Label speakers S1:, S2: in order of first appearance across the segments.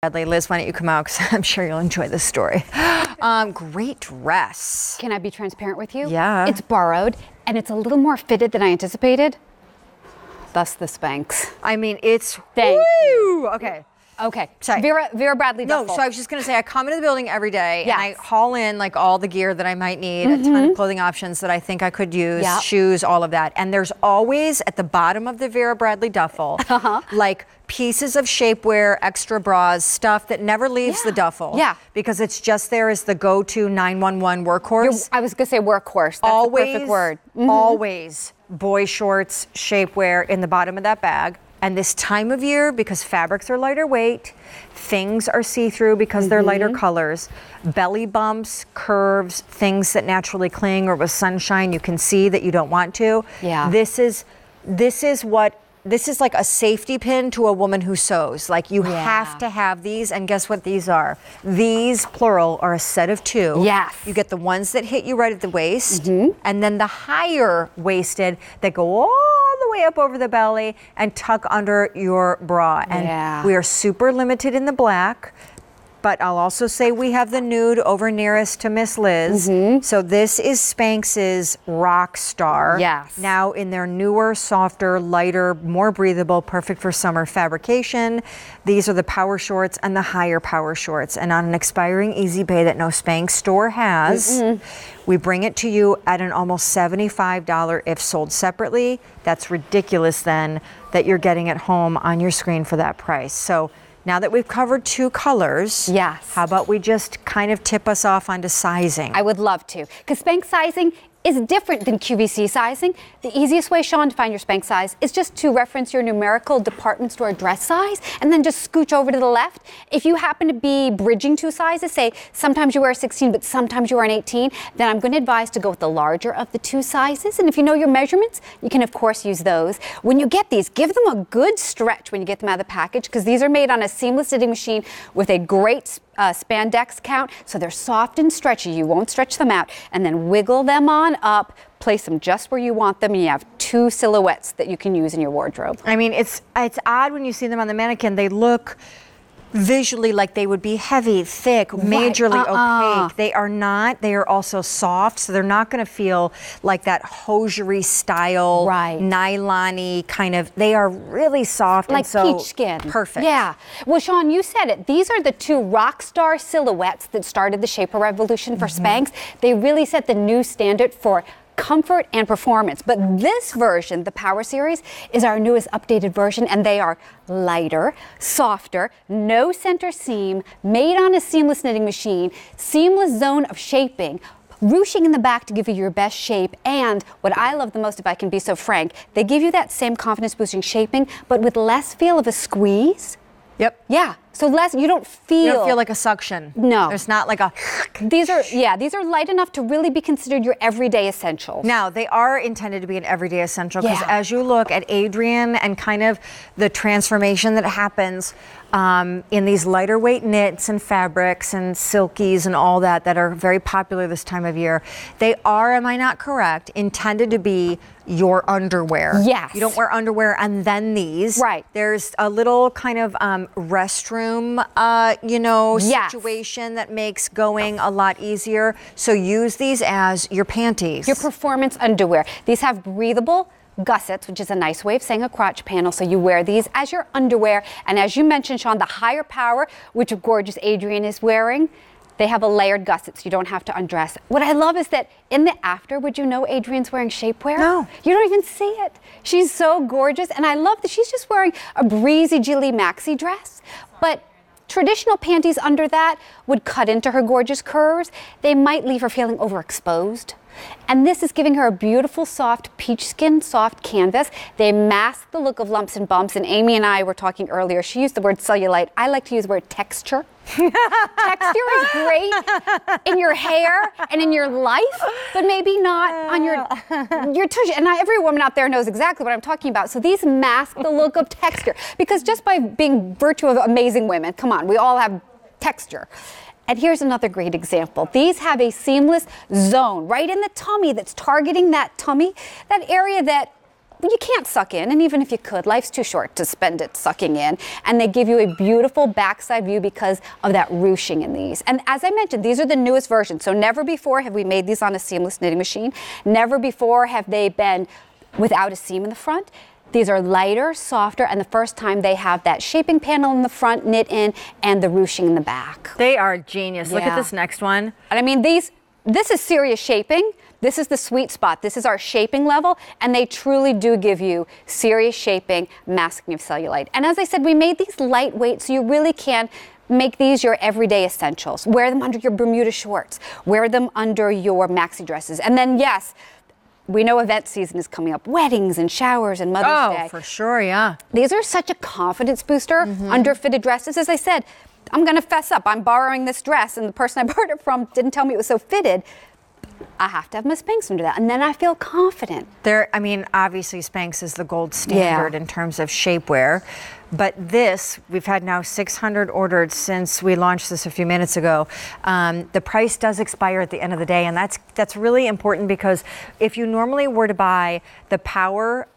S1: Bradley, Liz, why don't you come out, because I'm sure you'll enjoy this story. Great dress.
S2: Can I be transparent with you?
S1: Yeah.
S2: It's borrowed, and it's a little more fitted than I anticipated. Thus the Spanx.
S1: I mean, it's...
S2: Thank you.
S1: Okay.
S2: Okay.
S1: Sorry.
S2: Vera Bradley
S1: No,
S2: duffel.
S1: so I was just going to say, I come into the building every day,
S2: Yes.
S1: and I haul in like all the gear that I might need, a ton of clothing options that I think I could use, shoes, all of that. And there's always, at the bottom of the Vera Bradley duffel, like pieces of shapewear, extra bras, stuff that never leaves the duffel.
S2: Yeah.
S1: Because it's just there as the go-to 911 workhorse.
S2: I was going to say workhorse. That's
S1: Always,
S2: the perfect word.
S1: always boy shorts, shapewear in the bottom of that bag. And this time of year, because fabrics are lighter weight, things are see-through because they're lighter colors, belly bumps, curves, things that naturally cling, or with sunshine you can see that you don't want to.
S2: Yeah.
S1: This is like a safety pin to a woman who sews. Like, you have to have these, and guess what these are? These, plural, are a set of two.
S2: Yes.
S1: You get the ones that hit you right at the waist, and then the higher waisted that go all the way up over the belly and tuck under your bra. And we are super limited in the black. But I'll also say we have the nude over nearest to Miss Liz. So this is Spanx's Rock Star.
S2: Yes.
S1: Now in their newer, softer, lighter, more breathable, perfect for summer fabrication. These are the power shorts and the higher power shorts. And on an expiring easy pay that no Spanx store has, we bring it to you at an almost $75 if sold separately. That's ridiculous then that you're getting it home on your screen for that price. So now that we've covered two colors, how about we just kind of tip us off onto sizing?
S2: I would love to, because Spanx sizing is different than QVC sizing. The easiest way, Sean, to find your Spanx size is just to reference your numerical department store dress size and then just scooch over to the left. If you happen to be bridging two sizes, say sometimes you wear a 16 but sometimes you wear an 18, then I'm going to advise to go with the larger of the two sizes. And if you know your measurements, you can of course use those. When you get these, give them a good stretch when you get them out of the package, because these are made on a seamless knitting machine with a great spandex count, so they're soft and stretchy. You won't stretch them out, and then wiggle them on up, place them just where you want them, and you have two silhouettes that you can use in your wardrobe.
S1: I mean, it's odd when you see them on the mannequin. They look visually like they would be heavy, thick, majorly opaque. They are not. They are also soft, so they're not going to feel like that hosiery style, nylon-y kind of. They are really soft,
S2: like
S1: and so
S2: peach skin.
S1: Perfect.
S2: Yeah. Well, Sean, you said it. These are the two rock star silhouettes that started the shaper revolution for Spanx. They really set the new standard for comfort and performance. But this version, the Power Series, is our newest updated version, and they are lighter, softer, no center seam, made on a seamless knitting machine, seamless zone of shaping, ruching in the back to give you your best shape. And what I love the most, if I can be so frank, they give you that same confidence boosting shaping, but with less feel of a squeeze.
S1: Yep.
S2: Yeah. So less, you don't feel
S1: like a suction.
S2: No.
S1: There's not like a...
S2: These are light enough to really be considered your everyday essentials.
S1: Now, they are intended to be an everyday essential, because as you look at Adrienne and kind of the transformation that happens in these lighter weight knits and fabrics and silkies and all that are very popular this time of year, they are, am I not correct, intended to be your underwear.
S2: Yes.
S1: You don't wear underwear and then these.
S2: Right.
S1: There's a little kind of restroom, situation that makes going a lot easier. So use these as your panties.
S2: Your performance underwear. These have breathable gussets, which is a nice way of saying a crotch panel. So you wear these as your underwear. And as you mentioned, Sean, the higher power, which gorgeous Adrienne is wearing, they have a layered gusset, so you don't have to undress. What I love is that in the after, would you know Adrienne's wearing shapewear?
S1: No.
S2: You don't even see it. She's so gorgeous. And I love that she's just wearing a breezy Gilly maxi dress. But traditional panties under that would cut into her gorgeous curves. They might leave her feeling overexposed. And this is giving her a beautiful, soft, peach skin, soft canvas. They mask the look of lumps and bumps. And Amy and I were talking earlier. She used the word cellulite. I like to use the word texture. Texture is great in your hair and in your life, but maybe not on your tush. And every woman out there knows exactly what I'm talking about. So these mask the look of texture, because just by being virtue of amazing women, come on, we all have texture. And here's another great example. These have a seamless zone right in the tummy that's targeting that tummy, that area that you can't suck in, and even if you could, life's too short to spend it sucking in. And they give you a beautiful backside view because of that ruching in these. And as I mentioned, these are the newest versions. So never before have we made these on a seamless knitting machine. Never before have they been without a seam in the front. These are lighter, softer, and the first time they have that shaping panel in the front knit in and the ruching in the back.
S1: They are genius. Look at
S2: Yeah.
S1: this next one.
S2: And I mean, this is serious shaping. This is the sweet spot. This is our shaping level, and they truly do give you serious shaping, masking of cellulite. And as I said, we made these lightweight, so you really can make these your everyday essentials. Wear them under your Bermuda shorts. Wear them under your maxi dresses. And then, yes, we know event season is coming up. Weddings and showers and Mother's Day.
S1: Oh, for sure, yeah.
S2: These are such a confidence booster under fitted dresses. As I said, I'm going to fess up. I'm borrowing this dress, and the person I borrowed it from didn't tell me it was so fitted. I have to have my Spanx under that, and then I feel confident.
S1: I mean, obviously Spanx is the gold standard in terms of shapewear, but this, we've had now 600 ordered since we launched this a few minutes ago. The price does expire at the end of the day, and that's really important because if you normally were to buy the power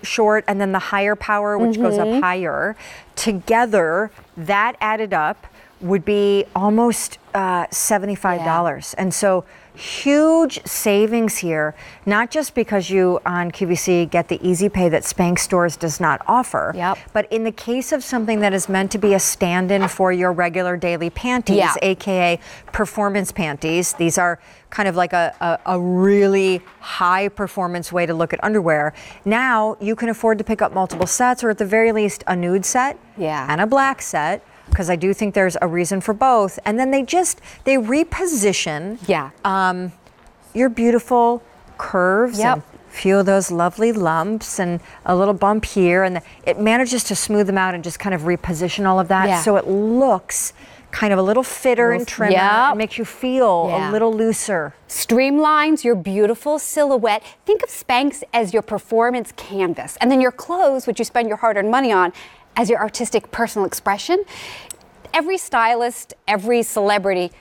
S1: short and then the higher power, which goes up higher, together, that added up would be almost $75. And so huge savings here, not just because you on QVC get the easy pay that Spanx Stores does not offer, but in the case of something that is meant to be a stand-in for your regular daily panties, aka performance panties. These are kind of like a really high performance way to look at underwear. Now you can afford to pick up multiple sets, or at the very least a nude set and a black set, because I do think there's a reason for both. And then they reposition your beautiful curves and a few of those lovely lumps and a little bump here. And it manages to smooth them out and just kind of reposition all of that so it looks kind of a little fitter and trimmer. It makes you feel a little looser.
S2: Streamlines your beautiful silhouette. Think of Spanx as your performance canvas, and then your clothes, which you spend your hard-earned money on, as your artistic personal expression. Every stylist, every celebrity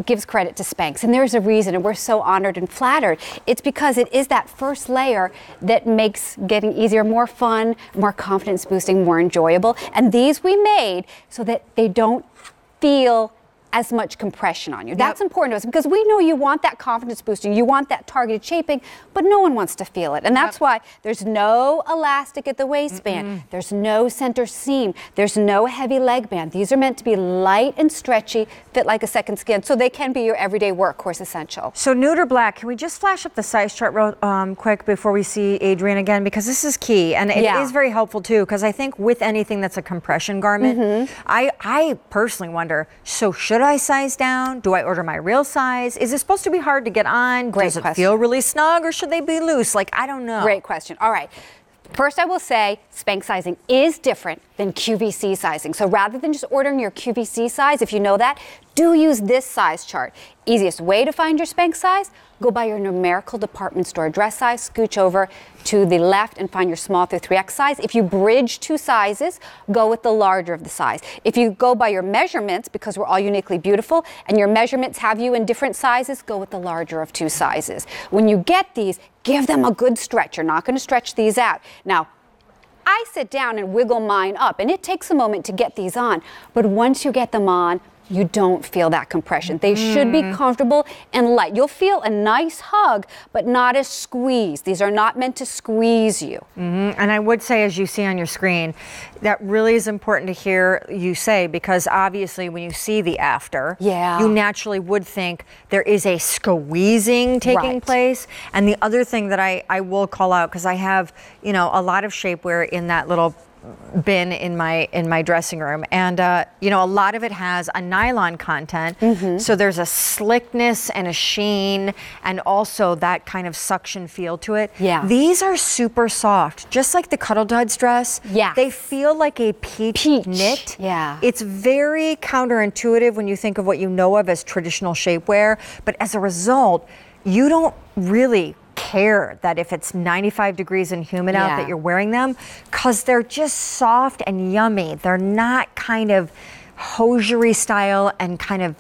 S2: gives credit to Spanx, and there's a reason, and we're so honored and flattered. It's because it is that first layer that makes getting easier, more fun, more confidence boosting, more enjoyable. And these we made so that they don't feel as much compression on you. That's important to us because we know you want that confidence boosting, you want that targeted shaping, but no one wants to feel it. And that's why there's no elastic at the waistband, there's no center seam, there's no heavy leg band. These are meant to be light and stretchy, fit like a second skin, so they can be your everyday workhorse essential.
S1: So nude or black, can we just flash up the size chart real quick before we see Adrienne again, because this is key, and it is very helpful too, because I think with anything that's a compression garment, I personally wonder, so should I size down? Do I order my real size? Is it supposed to be hard to get on? Does it feel really snug, or should they be loose? Like, I don't know.
S2: Great question. All right. First, I will say Spanx sizing is different than QVC sizing. So rather than just ordering your QVC size, if you know that, do use this size chart. Easiest way to find your Spanx size, go by your numerical department store dress size, scooch over to the left and find your small through 3X size. If you bridge two sizes, go with the larger of the size. If you go by your measurements, because we're all uniquely beautiful, and your measurements have you in different sizes, go with the larger of two sizes. When you get these, give them a good stretch. You're not going to stretch these out. Now, I sit down and wiggle mine up, and it takes a moment to get these on, but once you get them on, you don't feel that compression. They should be comfortable and light. You'll feel a nice hug, but not a squeeze. These are not meant to squeeze you.
S1: And I would say, as you see on your screen, that really is important to hear you say, because obviously when you see the after, you naturally would think there is a squeezing taking place. And the other thing that I will call out, because I have, a lot of shapewear in that little bin in my dressing room, and a lot of it has a nylon content, so there's a slickness and a sheen and also that kind of suction feel to it. These are super soft, just like the Cuddle Duds dress. They feel like a peach knit. It's very counterintuitive when you think of what you know of as traditional shapewear, but as a result, you don't really care that if it's 95 degrees and humid out that you're wearing them, because they're just soft and yummy. They're not kind of hosiery style and kind of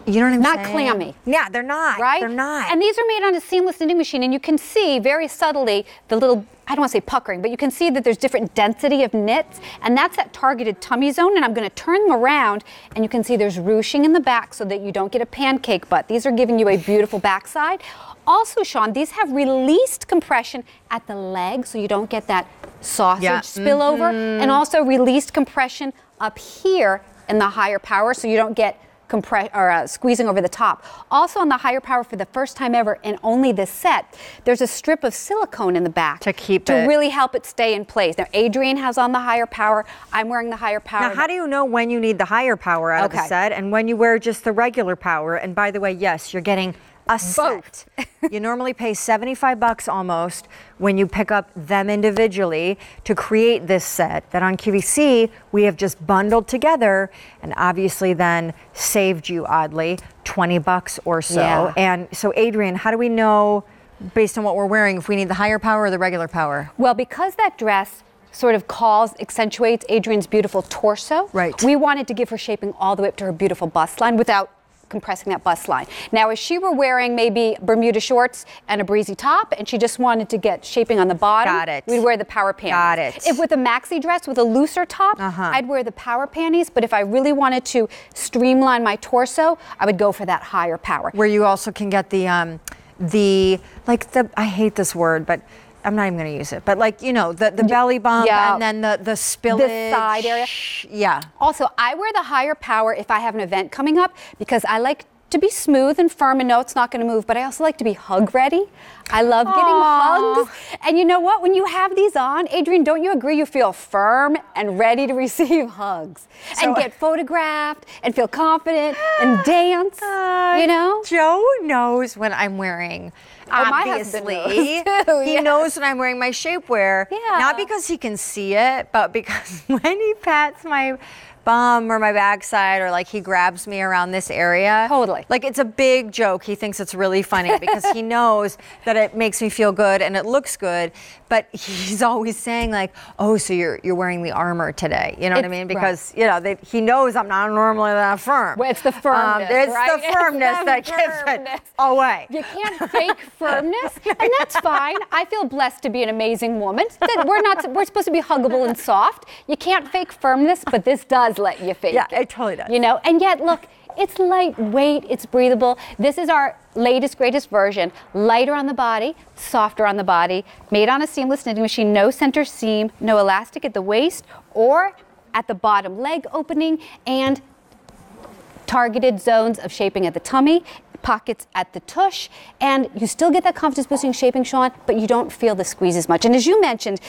S1: You know what I'm
S2: Not
S1: saying?
S2: clammy.
S1: Yeah, they're not.
S2: Right?
S1: They're not.
S2: And these are made on a seamless knitting machine, and you can see very subtly the little, I don't want to say puckering, but you can see that there's different density of knits, and that's that targeted tummy zone. And I'm going to turn them around, and you can see there's ruching in the back so that you don't get a pancake butt. These are giving you a beautiful backside. Also, Sean, these have released compression at the leg, so you don't get that sausage spillover, and also released compression up here in the higher power, so you don't get squeezing over the top. Also on the higher power, for the first time ever in only this set, there's a strip of silicone in the back
S1: to
S2: really help it stay in place. Now Adrienne has on the higher power. I'm wearing the higher power.
S1: Now, how do you know when you need the higher power out of the set and when you wear just the regular power? And by the way, yes, you're getting a set. You normally pay $75 almost when you pick up them individually to create this set that on QVC we have just bundled together and obviously then saved you oddly $20 or so.
S2: Yeah.
S1: And so Adrienne, how do we know based on what we're wearing if we need the higher power or the regular power?
S2: Well, because that dress sort of accentuates Adrienne's beautiful torso,
S1: right,
S2: we wanted to give her shaping all the way up to her beautiful bust line without compressing that bust line. Now, if she were wearing maybe Bermuda shorts and a breezy top and she just wanted to get shaping on the bottom, we'd wear the power panties.
S1: Got it.
S2: If with a maxi dress with a looser top, I'd wear the power panties, but if I really wanted to streamline my torso, I would go for that higher power.
S1: Where you also can get I hate this word, but I'm not even going to use it, but like, you know, the belly bump and then the spillage.
S2: The side area.
S1: Yeah.
S2: Also, I wear the higher power if I have an event coming up because I like to be smooth and firm and know it's not going to move, but I also like to be hug ready. I love getting hugs. And you know what? When you have these on, Adrienne, don't you agree you feel firm and ready to receive hugs and get photographed and feel confident and dance, you know?
S1: Joe knows when I'm wearing, obviously. He knows when I'm wearing my shapewear.
S2: Yeah.
S1: Not because he can see it, but because when he pats my bum or my backside or like he grabs me around this area.
S2: Totally.
S1: Like it's a big joke. He thinks it's really funny because he knows that it makes me feel good and it looks good. But he's always saying like, oh, so you're wearing the armor today. You know what I mean? Because, you know, he knows I'm not normally that firm.
S2: Well, it's the firmness,
S1: the firmness that gives it away.
S2: You can't fake firmness, and that's fine. I feel blessed to be an amazing woman. We're supposed to be huggable and soft. You can't fake firmness, but this does let you fake it.
S1: Yeah, it totally does.
S2: You know, and yet, look, it's lightweight, it's breathable. This is our latest, greatest version. Lighter on the body, softer on the body, made on a seamless knitting machine, no center seam, no elastic at the waist or at the bottom leg opening, and targeted zones of shaping at the tummy, pockets at the tush, and you still get that confidence boosting shaping, Sean, but you don't feel the squeeze as much. And as you mentioned,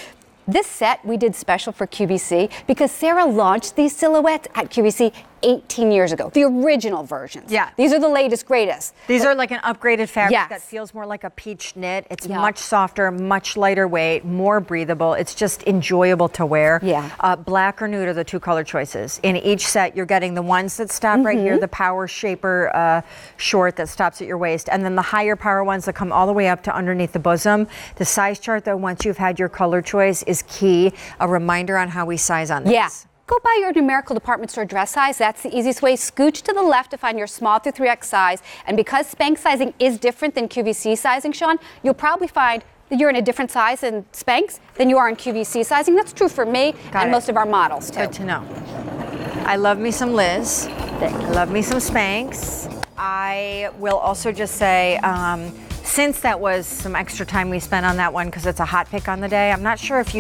S2: this set we did special for QVC because Sarah launched these silhouettes at QVC 18 years ago, the original versions.
S1: Yeah.
S2: These are the latest, greatest.
S1: These are like an upgraded fabric
S2: Yes.
S1: that feels more like a peach knit. It's much softer, much lighter weight, more breathable. It's just enjoyable to wear.
S2: Yeah.
S1: Black or nude are the two color choices. In each set, you're getting the ones that stop right here, the power shaper short that stops at your waist, and then the higher power ones that come all the way up to underneath the bosom. The size chart, though, once you've had your color choice, is key. A reminder on how we size on this.
S2: Yeah. Go buy your numerical department store dress size. That's the easiest way. Scooch to the left to find your small through 3X size. And because Spanx sizing is different than QVC sizing, Sean, you'll probably find that you're in a different size in Spanx than you are in QVC sizing. That's true for me and most of our models, too.
S1: Good to know. I love me some Liz. I love me some Spanx. I will also just say, since that was some extra time we spent on that one because it's a hot pick on the day, I'm not sure if you